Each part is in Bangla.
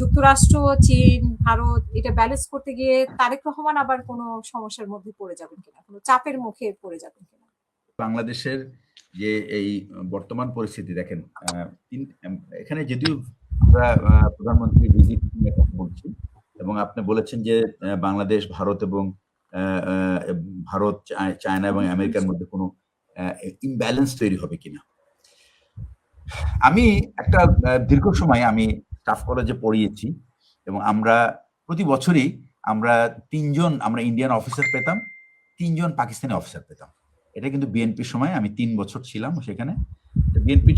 যুক্তরাষ্ট্র, চীন, ভারত এটা ব্যালেন্স করতে গিয়ে তারেক রহমান আবার কোনো সমস্যার মধ্যে পড়ে যাবেন কিনা, কোনো চাপের মুখে পড়ে যাবেন কিনা? বাংলাদেশের যে এই বর্তমান পরিস্থিতি দেখেন, এখানে যদিও আমরা প্রধানমন্ত্রী ভিজিট নিয়ে কথা বলছি এবং আপনি বলেছেন যে বাংলাদেশ, ভারত এবং ভারত, চায়না এবং আমেরিকার মধ্যে কোনো ইমব্যালেন্স তৈরি হবে কিনা। আমি একটা দীর্ঘ সময় আমি স্টাফ কলেজে পড়িয়েছি এবং আমরা প্রতি বছরই আমরা আমরা ইন্ডিয়ান অফিসার পেতাম, 3 জন পাকিস্তানি অফিসার পেতাম। এটা কিন্তু বিএনপির সময় আমি 3 বছর ছিলাম সেখানে। বিএনপি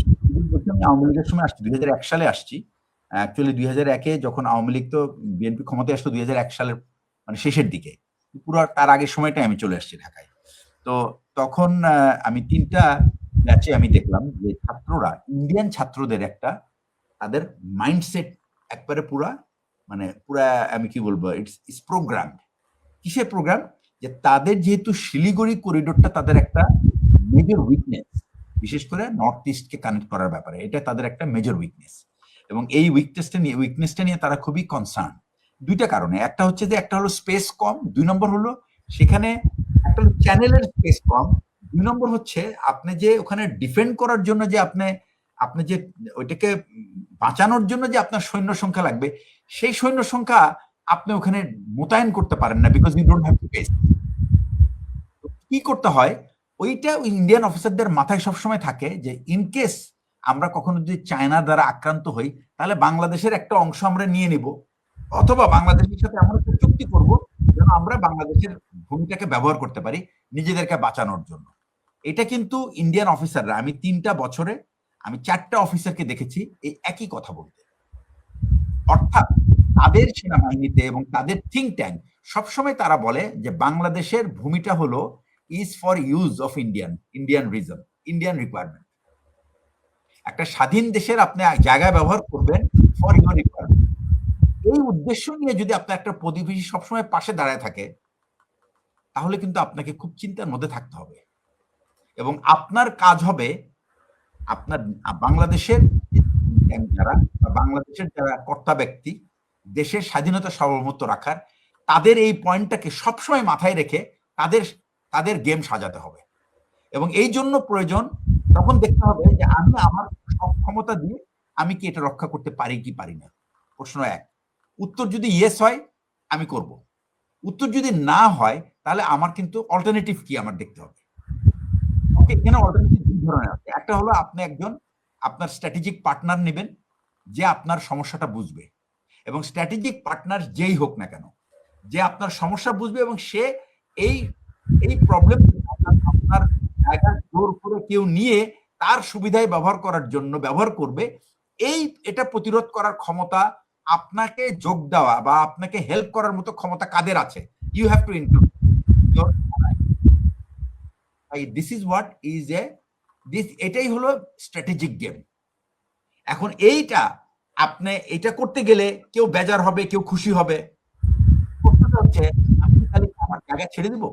আওয়ামী লীগের সময় আসছি, 2001 সালে আসছি। অ্যাকচুয়ালি 2001-এ যখন আওয়ামী লীগ তো বিএনপি ক্ষমতায় আসলো 2001 সালের মানে শেষের দিকে, পুরো তার আগের সময়টাই আমি চলে আসছি ঢাকায়। তো তখন আমি 3টা ব্যাচে আমি দেখলাম যে ছাত্ররা, ইন্ডিয়ান ছাত্রদের একটা তাদের মাইন্ডসেট একবারে পুরা মানে পুরা আমি কি বলবো, ইটস প্রোগ্রাম। কিসের প্রোগ্রাম? যে তাদের যেহেতু শিলিগুড়ি করিডোরটা তাদের একটা মেজর উইকনেস, বিশেষ করে নর্থ ইস্টকে কানেক্ট করার ব্যাপারে এটা তাদের একটা মেজর উইকনেস, এবং এই উইকনেসটা নিয়ে তারা খুবই কনসার্ন। 2টা কারণে, একটা হচ্ছে যে একটা হলো স্পেস কম, 2 নম্বর হলো সেখানে একটা হলো চ্যানেলের স্পেস কম, 2 নম্বর হচ্ছে আপনি যে ওখানে ডিফেন্ড করার জন্য যে আপনি যে ওইটাকে বাঁচানোর জন্য যে আপনার সৈন্য সংখ্যা লাগবে, সেই সৈন্য সংখ্যা আপনি ওখানে মোতায়েন করতে পারেন না, because you don't have space. কি করতে হয়, ওইটা ওই ইন্ডিয়ান অফিসারদের মাথায় সবসময় থাকে যে ইন কেস আমরা কখনো যদি চায়না দ্বারা আক্রান্ত হই, তাহলে বাংলাদেশের একটা অংশ আমরা নিয়ে নিব, অথবা বাংলাদেশের সাথে এমন একটা চুক্তি করব যেন আমরা বাংলাদেশের ভূমিটাকে ব্যবহার করতে পারি নিজেদেরকে বাঁচানোর জন্য। এটা কিন্তু ইন্ডিয়ান অফিসাররা, আমি 3টা বছরে আমি 4টা অফিসারকে দেখেছি এই একই কথা বলতে। অর্থাৎ তাদের সেনাবাহিনীতে এবং তাদের থিঙ্ক ট্যাঙ্ক সবসময় তারা বলে যে বাংলাদেশের ভূমিটা হলো is for use of Indian reason, Indian requirement. একটা স্বাধীন দেশের আপনি জায়গায় ব্যবহার করবেন ফর ইউর রিকোয়ারমেন্ট। এই উদ্দেশ্য নিয়ে যদি আপনার একটা প্রতিবেশী সবসময় পাশে দাঁড়ায় থাকে, তাহলে কিন্তু আপনাকে খুব চিন্তার মধ্যে থাকতে হবে, এবং আপনার কাজ হবে আপনার বাংলাদেশের যারা বাংলাদেশের যারা কর্তা ব্যক্তি, দেশের স্বাধীনতা সার্বভৌমত্ব রাখার, তাদের এই পয়েন্টটাকে সবসময় মাথায় রেখে তাদের গেম সাজাতে হবে। এবং এই জন্য প্রয়োজন তখন দেখতে হবে যে আমি আমার সক্ষমতা দিয়ে আমি কি এটা রক্ষা করতে পারি কি পারি না। প্রশ্ন 1, উত্তর যদি ইয়েস হয় আমি করব, উত্তর যদি না হয় তাহলে আমার কিন্তু অল্টারনেটিভ কি আমার দেখতে হবে। ওকে, এখানে অল্টারনেটিভ 2 ধরনের আছে। একটা হলো আপনি একজন আপনার স্ট্র্যাটেজিক পার্টনার নেবেন যে আপনার সমস্যাটা বুঝবে, এবং স্ট্র্যাটেজিক পার্টনার যেই হোক না কেন, যে আপনার সমস্যা বুঝবে এবং সে এই প্রবলেম আপনার জায়গা জোর করে কেউ নিয়ে তার সুবিধায় ব্যবহার করবে, এটা প্রতিরোধ করার ক্ষমতা, আপনাকে যোগ দেওয়া বা আপনাকে হেল্প করার মতো ক্ষমতা কাদের আছে, you have to include. This is what is এটাই হলো স্ট্র্যাটেজিক গেম। এখন আপনি এটা করতে গেলে কেউ বেজার হবে, কেউ খুশি হবে। প্রশ্নটা হচ্ছে আমি কি খালি আমার জায়গা ছেড়ে দিব,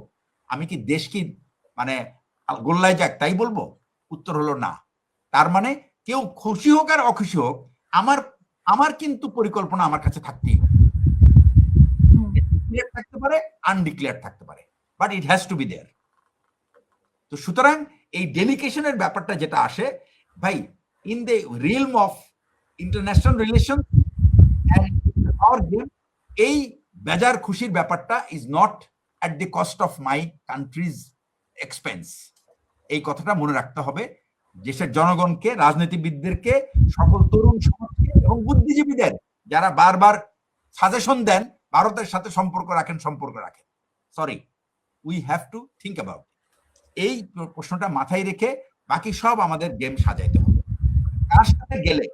আমি কি দেশ কি মানে গোল্লায় যাক তাই বলবো? উত্তর হলো না। তার মানে কেউ খুশি হোক আর অখুশি হোক, আমার কিন্তু পরিকল্পনা আমার কাছে থাকতেই হবে। ডিক্লেয়ার থাকতে পারে, আনডিক্লেয়ার থাকতে পারে, but it has to be there. তো সুতরাং এই ডেলিকেশনের ব্যাপারটা যেটা আসে ভাই, in the realm of international relation and our game, এই বেজার খুশির ব্যাপারটা is not at the cost of my country's expense. এই কথাটা মনে রাখতে হবে দেশের জনগণকে, রাজনীতিবিদদেরকে, সকল তরুণ সমাজকে এবং বুদ্ধিজীবীদের যারা বারবার সাজেশন দেন ভারতের সাথে সম্পর্ক রাখেন। Sorry, we have to think about এই প্রশ্নটা মাথায় রেখে বাকি সব আমাদের গেম সাজাইতে হবে। তার সাথে গেলে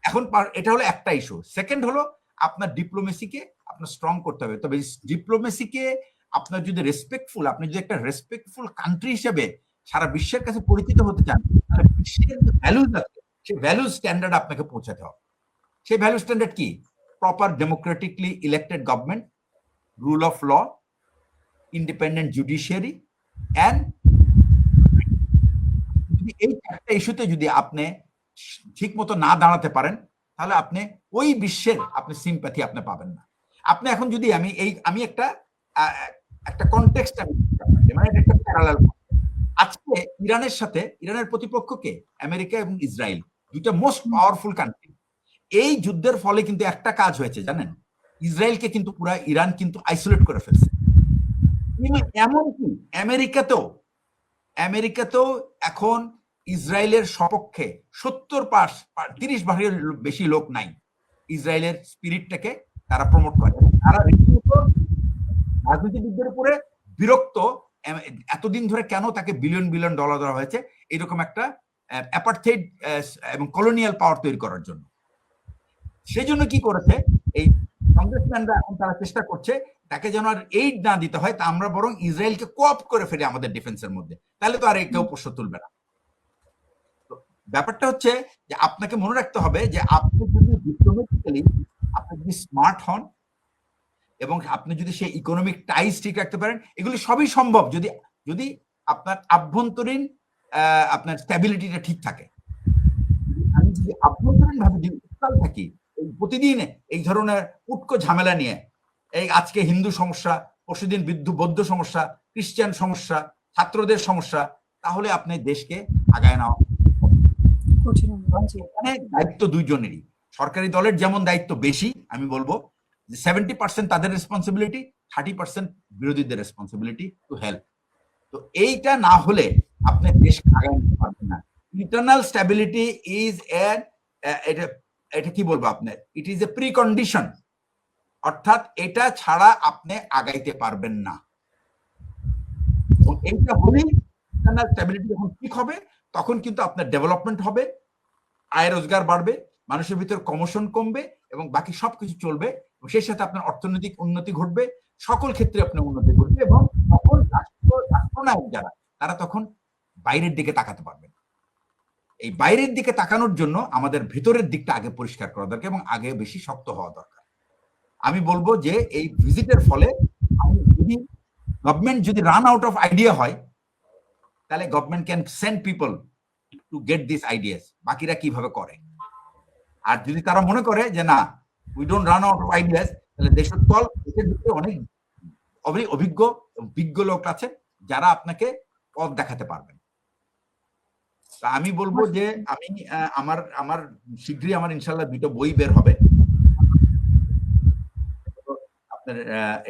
এখন এটা হলো একটা ইস্যু। সেকেন্ড হলো আপনার ডিপ্লোমেসিকে আপনার স্ট্রং করতে হবে। তবে ডিপ্লোমেসিকে আপনার যদি আপনি যদি একটা রেসপেক্টফুল কান্ট্রি হিসেবে সারা বিশ্বের কাছে পরিচিত হতে চান, তাহলে বিশ্বের যে ভ্যালুজ আছে সেই ভ্যালু স্ট্যান্ডার্ড আপনাকে পৌঁছাতে হবে। সেই ভ্যালু স্ট্যান্ডার্ড কি? Proper democratically elected government, rule of law, independent judiciary and এই 4টা ইস্যুতে যদি আপনি ঠিক মতো না দাঁড়াতে পারেন, তাহলে আপনি ওই বিশ্বের আপনি সিম্প্যাথি আপনি পাবেন না। আপনি এখন যদি আমি একটা কনটেক্সট মানে এটা একটা প্যারালাল। আজকে ইরানের প্রতিপক্ষকে আমেরিকা এবং ইসরায়েল, দুইটা মোস্ট পাওয়ারফুল কান্ট্রি। এই যুদ্ধের ফলে কিন্তু একটা কাজ হয়েছে জানেন, ইসরায়েলকে কিন্তু পুরা ইরান কিন্তু আইসোলেট করে ফেলছে। এমনকি আমেরিকাতেও এখন ইসরায়েলের সপক্ষে 30% বেশি লোক নাই। ইসরায়েলের স্পিরিটটাকে তারা প্রমোট করে। তারা রীতিমতো রাজনীতিবিদদের উপরে বিরক্ত, এতদিন ধরে কেন তাকে বিলিয়ন বিলিয়ন ডলার দেওয়া হয়েছে এরকম একটা অ্যাপার্থাইড এবং কলোনিয়াল পাওয়ার তৈরি করার জন্য। সেই জন্য কি করেছে এই কংগ্রেসম্যানরা, এখন তারা চেষ্টা করছে তাকে যেন আর এইড না দিতে হয়, তা আমরা বরং ইসরায়েলকে কোঅপ্ট করে ফেলি আমাদের ডিফেন্সের মধ্যে, তাহলে তো আর কেউ প্রশ্ন তুলবে না। ব্যাপারটা হচ্ছে যে আপনাকে মনে রাখতে হবে যে আপনি যদি ডিপ্লোম্যাটিক্যালি আপনি যদি স্মার্ট হন এবং আপনি যদি সেই ইকোনমিক টাইজ ঠিক রাখতে পারেন, এগুলি সবই সম্ভব যদি আপনার আভ্যন্তরীণ আপনার স্ট্যাবিলিটিটা ঠিক থাকে। আমি যদি আভ্যন্তরীণ ভাবে যদি উত্তাল থাকি প্রতিদিন এই ধরনের উটকো ঝামেলা নিয়ে, এই আজকে হিন্দু সমস্যা, পরশুদিন বৌদ্ধ সমস্যা, খ্রিস্টান সমস্যা, ছাত্রদের সমস্যা, তাহলে আপনি দেশকে আগায় নেওয়া এখানে দায়িত্ব দুইজনেরই। সরকারি দলের যেমন দায়িত্ব বেশি, আমি বলবো 70% তাদের রেসপন্সিবিলিটি, 30% বিরোধীদের রেসপন্সিবিলিটি টু হেল্প। তো এইটা না হলে আপনি দেশকে আগায় নিতে পারবেন না। ইন্টারনাল স্ট্যাবিলিটি ইজ এটা কি বলবো আপনার, ইট ইজ এ প্রিকন্ডিশন, অর্থাৎ এটা ছাড়া আপনি আগাইতে পারবেন না। এবং এইটা হলেই ইন্টারনাল স্ট্যাবিলিটি যখন ঠিক হবে, তখন কিন্তু আপনার ডেভেলপমেন্ট হবে, আয় রোজগার বাড়বে, মানুষের ভিতর কমোশন কমবে এবং বাকি সবকিছু চলবে। সেই সাথে আপনার অর্থনৈতিক উন্নতি ঘটবে, সকল ক্ষেত্রে আপনার উন্নতি ঘটবে এবং তখন রাষ্ট্রনায়ক যারা তারা তখন বাইরের দিকে তাকাতে পারবেন। এই বাইরের দিকে তাকানোর জন্য আমাদের ভিতরের দিকটা আগে পরিষ্কার করা দরকার এবং আগে বেশি শক্ত হওয়া দরকার। আমি বলবো যে এই ভিজিটের ফলে যদি গভর্নমেন্ট যদি রান আউট অফ আইডিয়া হয়, তাহলে government can send people to get this ideas, বাকিরা কিভাবে করে। আর যদি তারা মনে করে যে না, we don't run out of ideas, তাহলে দেশের ভিতরে অনেক অভিজ্ঞ বিজ্ঞ লোক আছে যারা আপনাকে পথ দেখাতে পারবেন। আমি বলবো যে আমি আমার শীঘ্রই আমার ইনশাল্লাহ 2টা বই বের হবে। আপনার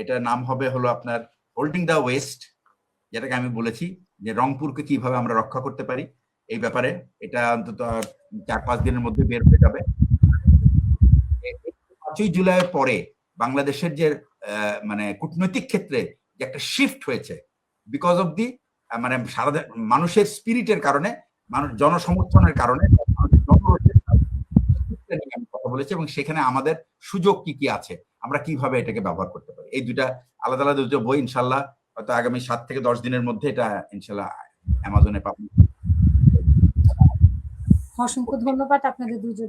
এটা নাম হবে হলো আপনার হোল্ডিং দ্য ওয়েস্ট, যেটাকে আমি বলেছি যে রংপুরকে কিভাবে আমরা রক্ষা করতে পারি এই ব্যাপারে। এটা অন্তত 4-5 দিনের মধ্যে বের হয়ে যাবে। 5ই জুলাইয়ের পরে বাংলাদেশের যে মানে কূটনৈতিক ক্ষেত্রে যে একটা শিফট হয়েছে বিকজ অফ দি মানে সারা মানুষের স্পিরিটের কারণে, মানুষ জনসমর্থনের কারণে আমি কথা বলেছি এবং সেখানে আমাদের সুযোগ কি কি আছে, আমরা কিভাবে এটাকে ব্যবহার করতে পারি। এই দুইটা আলাদা আলাদা দুটো বই ইনশাল্লাহ হয়তো আগামী 7 থেকে 10 দিনের মধ্যে এটা ইনশাল্লাহ অ্যামাজনে পাবেন। অসংখ্য ধন্যবাদ আপনাদের দুজন।